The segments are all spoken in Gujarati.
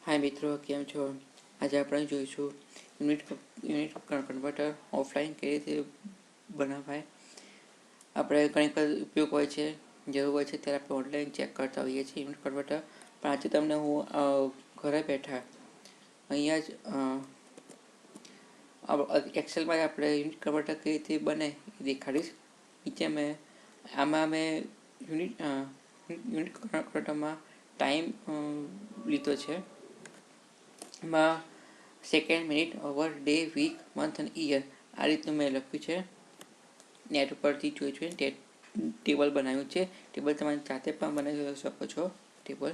हाय मित्रों, केम छो। आज આપણે જોઈશું યુનિટ કન્વર્ટર ઓફલાઈન કેવી રીતે બનાવાય। આપણે ઘણી વખત ઉપયોગ હોય છે, જરૂર હોય છે ત્યારે આપણે ઓનલાઈન ચેક કરતા હોઈએ છીએ યુનિટ કન્વર્ટર। પણ આજે તમને હું ઘરે બેઠા અહીંયા જ એક્સેલમાં આપણે યુનિટ કન્વર્ટર કેવી રીતે બને એ દેખાડીશ। નીચે આમાં મેં યુનિટ કન્વર્ટરમાં ટાઈમ લીધો છે। એમાં સેકન્ડ, મિનિટ, અવર, ડે, વીક, મંથ અને યર આ રીતનું મેં લખ્યું છે। નેટ ઉપરથી જોઈ ટેબલ બનાવ્યું છે। ટેબલ તમારી જાતે પણ બનાવી શકો છો ટેબલ।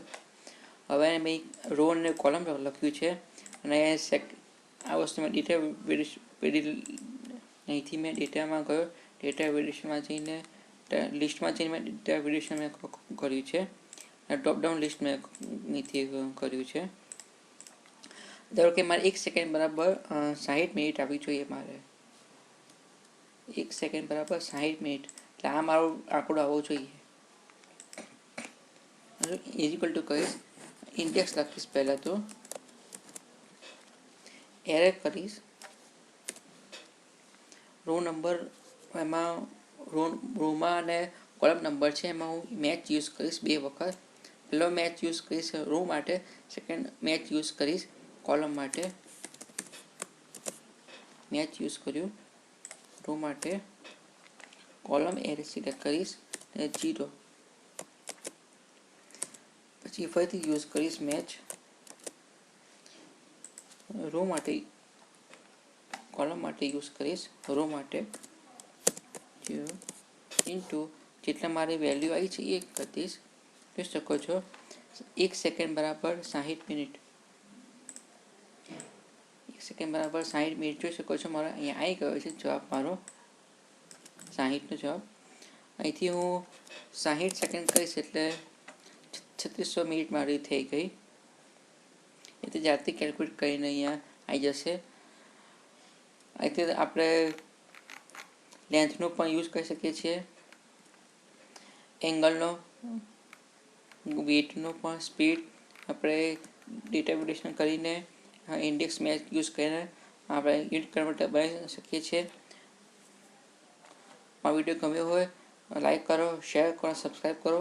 હવે મેં રો અને કોલમ લખ્યું છે અને આ વસ્તુ મેં ડેટા અહીંથી મેં ડેટામાં ગયો, ડેટા વેરિએશનમાં જઈને લિસ્ટમાં જઈને મેં ડેટા વેરિએશન મેં કર્યું છે અને ટોપડાઉન લિસ્ટ મેં અહીંથી કર્યું છે। ધારો કે મારે 1 સેકન્ડ બરાબર 60 મિનિટ આવવી જોઈએ। મારે 1 સેકન્ડ બરાબર 60 મિનિટ, એટલે આ મારો આંકડો આવવો જોઈએ। ઇઝિકલ ટુ કહીશ, ઇન્ડેક્સ લખીશ, પહેલાં તો એરે કરીશ, રો નંબર એમાં રોમાં અને કોલમ નંબર છે એમાં હું મેચ યુઝ કરીશ 2 વખત। પહેલો મેચ યુઝ કરીશ રો માટે, સેકન્ડ મેચ યુઝ કરીશ કોલમ માટે। મેચ યુઝ કર્યું રો માટે, કોલમ એરે સિલેક્ટ કરીશ અને 0, પછી ફરીથી યુઝ કરીશ મેચ રો માટે, કોલમ માટે યુઝ કરીશ રો માટે 0 ઇન્ટુ જેટલા મારી વેલ્યુ આવી છે એ કરી દઈશ। જોઈ શકો છો 1 સેકન્ડ બરાબર 60 મિનિટ, 1 સેકન્ડ બરાબર 60 મિનિટ જોઈ શકો છો। મારો અહીંયા આવી ગયો છે જવાબ, મારો 60નો જવાબ। અહીંથી હું 60 સેકન્ડ કહીશ એટલે 3600 મિનિટ મારી થઈ ગઈ। એટલે જાતે કેલ્ક્યુલેટ કરીને અહીંયા આવી જશે। અહીંથી આપણે લેન્થનો પણ યુઝ કરી શકીએ છીએ, એંગલનો, વેટનો પણ, સ્પીડ આપણે ડેટા વેરિએશન કરીને ઇન્ડેક્સ મેચ યુઝ કરીને આપણે યુનિટ કન્વર્ટર બનાવી શકીએ છીએ। આ વિડીયો ગમ્યો હોય લાઈક કરો, શેર કરો, સબસ્ક્રાઈબ કરો।